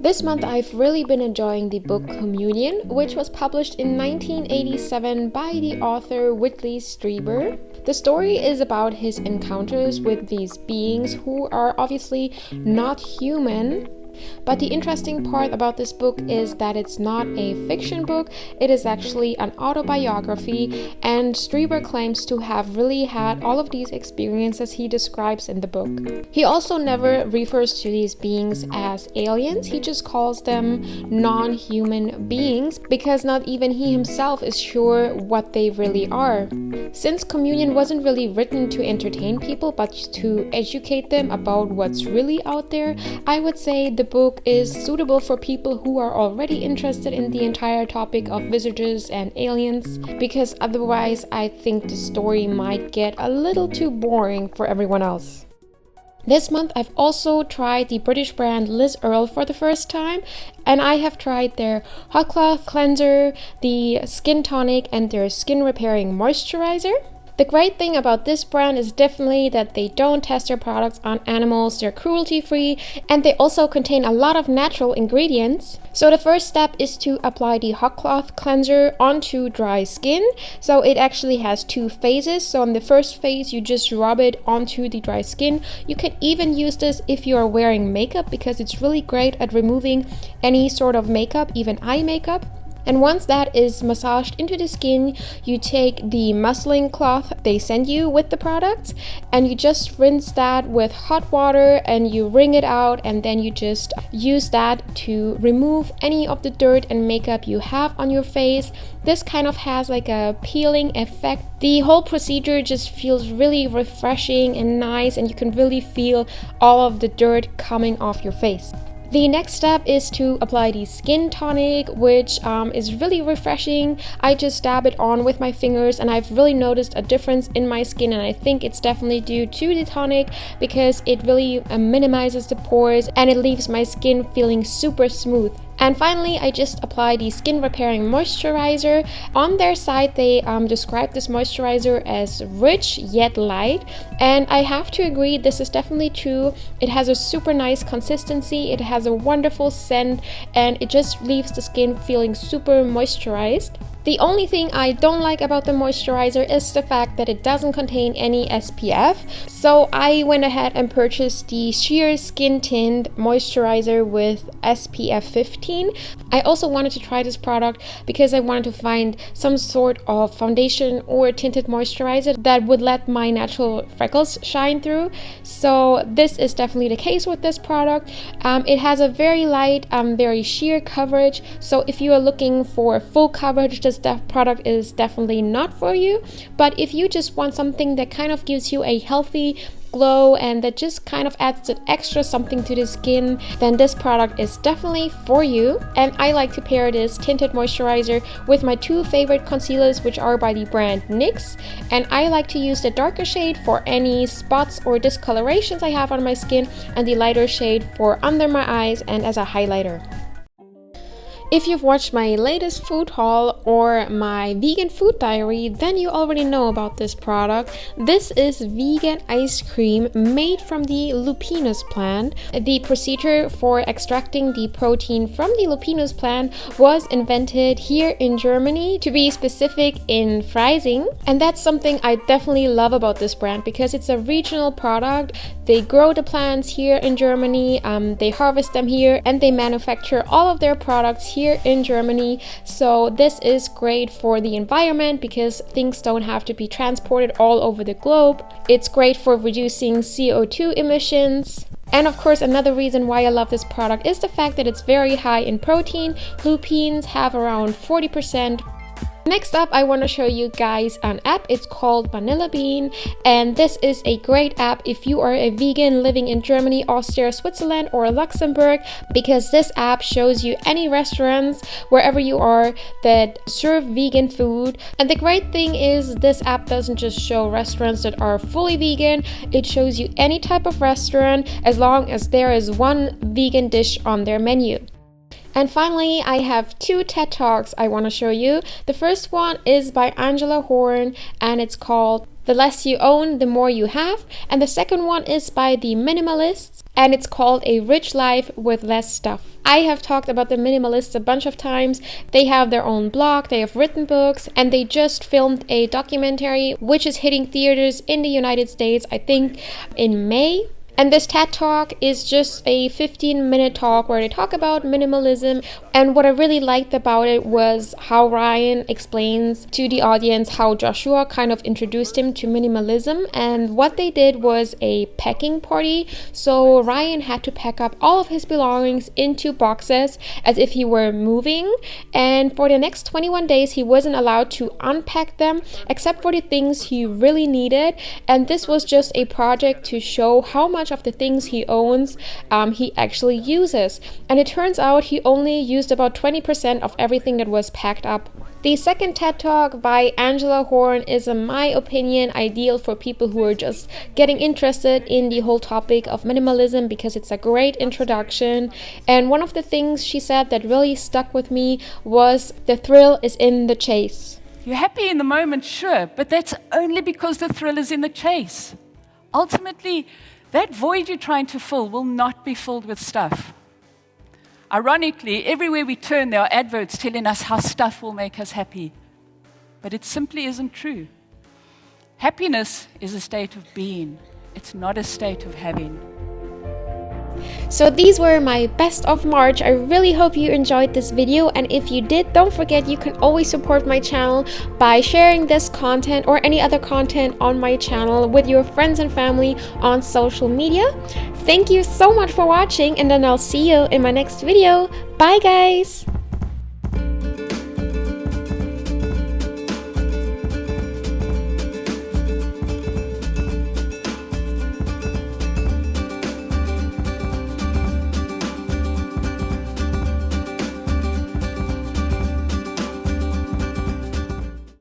This month I've really been enjoying the book Communion, which was published in 1987 by the author Whitley Strieber. The story is about his encounters with these beings who are obviously not human. But the interesting part about this book is that it's not a fiction book, it is actually an autobiography, and Strieber claims to have really had all of these experiences he describes in the book. He also never refers to these beings as aliens, he just calls them non-human beings because not even he himself is sure what they really are. Since Communion wasn't really written to entertain people but to educate them about what's really out there, I would say the book is suitable for people who are already interested in the entire topic of visitors and aliens, because otherwise I think the story might get a little too boring for everyone else. This month I've also tried the British brand Earle for the first time, and I have tried their hot cloth cleanser, the skin tonic, and their skin repairing moisturizer. The great thing about this brand is definitely that they don't test their products on animals, they're cruelty free, and they also contain a lot of natural ingredients. So the first step is to apply the hot cloth cleanser onto dry skin. So it actually has two phases. So in the first phase you just rub it onto the dry skin. You can even use this if you are wearing makeup because it's really great at removing any sort of makeup, even eye makeup. And once that is massaged into the skin, you take the muslin cloth they send you with the product and you just rinse that with hot water and you wring it out, and then you just use that to remove any of the dirt and makeup you have on your face. This kind of has like a peeling effect. The whole procedure just feels really refreshing and nice, and you can really feel all of the dirt coming off your face. The next step is to apply the skin tonic, which is really refreshing. I just dab it on with my fingers and I've really noticed a difference in my skin, and I think it's definitely due to the tonic because it really minimizes the pores and it leaves my skin feeling super smooth. And finally, I just apply the skin repairing moisturizer. On their site, they describe this moisturizer as rich yet light. And I have to agree, this is definitely true. It has a super nice consistency, it has a wonderful scent, and it just leaves the skin feeling super moisturized. The only thing I don't like about the moisturizer is the fact that it doesn't contain any SPF. So I went ahead and purchased the Sheer Skin Tint Moisturizer with SPF 15. I also wanted to try this product because I wanted to find some sort of foundation or tinted moisturizer that would let my natural freckles shine through. So this is definitely the case with this product. It has a very light, very sheer coverage. So if you are looking for full coverage, this product is definitely not for you. But if you just want something that kind of gives you a healthy glow and that just kind of adds an extra something to the skin, then this product is definitely for you. And I like to pair this tinted moisturizer with my two favorite concealers, which are by the brand NYX, and I like to use the darker shade for any spots or discolorations I have on my skin and the lighter shade for under my eyes and as a highlighter. If you've watched my latest food haul or my vegan food diary, then you already know about this product. This is vegan ice cream made from the Loopiness plant. The procedure for extracting the protein from the Loopiness plant was invented here in Germany, to be specific in Freising. And that's something I definitely love about this brand because it's a regional product. They grow the plants here in Germany, they harvest them here, and they manufacture all of their products here in Germany. So this is great for the environment because things don't have to be transported all over the globe. It's great for reducing CO2 emissions. And of course, another reason why I love this product is the fact that it's very high in protein. Lupines have around 40%. Next up, I want to show you guys an app. It's called Vanilla Bean, and this is a great app if you are a vegan living in Germany, Austria, Switzerland, or Luxembourg, because this app shows you any restaurants wherever you are that serve vegan food. And the great thing is this app doesn't just show restaurants that are fully vegan, it shows you any type of restaurant as long as there is one vegan dish on their menu. And finally, I have two TED Talks I want to show you. The first one is by Angela Horn and it's called The less you own, the more you have. And the second one is by the minimalists, and it's called A Rich Life with Less Stuff. I have talked about the minimalists a bunch of times. They have their own blog, they have written books, and they just filmed a documentary which is hitting theaters in the United States, I think in May. And this TED Talk is just a 15-minute talk where they talk about minimalism. And what I really liked about it was how Ryan explains to the audience how Joshua kind of introduced him to minimalism. And what they did was a packing party. So Ryan had to pack up all of his belongings into boxes as if he were moving. And for the next 21 days, he wasn't allowed to unpack them except for the things he really needed. And this was just a project to show how much of the things he owns he actually uses. And it turns out he only used about 20% of everything that was packed up. The second TED Talk by Angela Horn is, in my opinion, ideal for people who are just getting interested in the whole topic of minimalism because it's a great introduction. And one of the things she said that really stuck with me was the thrill is in the chase. You're happy in the moment, sure, but that's only because the thrill is in the chase. Ultimately, that void you're trying to fill will not be filled with stuff. Ironically, everywhere we turn, there are adverts telling us how stuff will make us happy. But it simply isn't true. Happiness is a state of being. It's not a state of having. So these were my best of March. I really hope you enjoyed this video, and if you did, don't forget you can always support my channel by sharing this content or any other content on my channel with your friends and family on social media. Thank you so much for watching, and then I'll see you in my next video. Bye guys!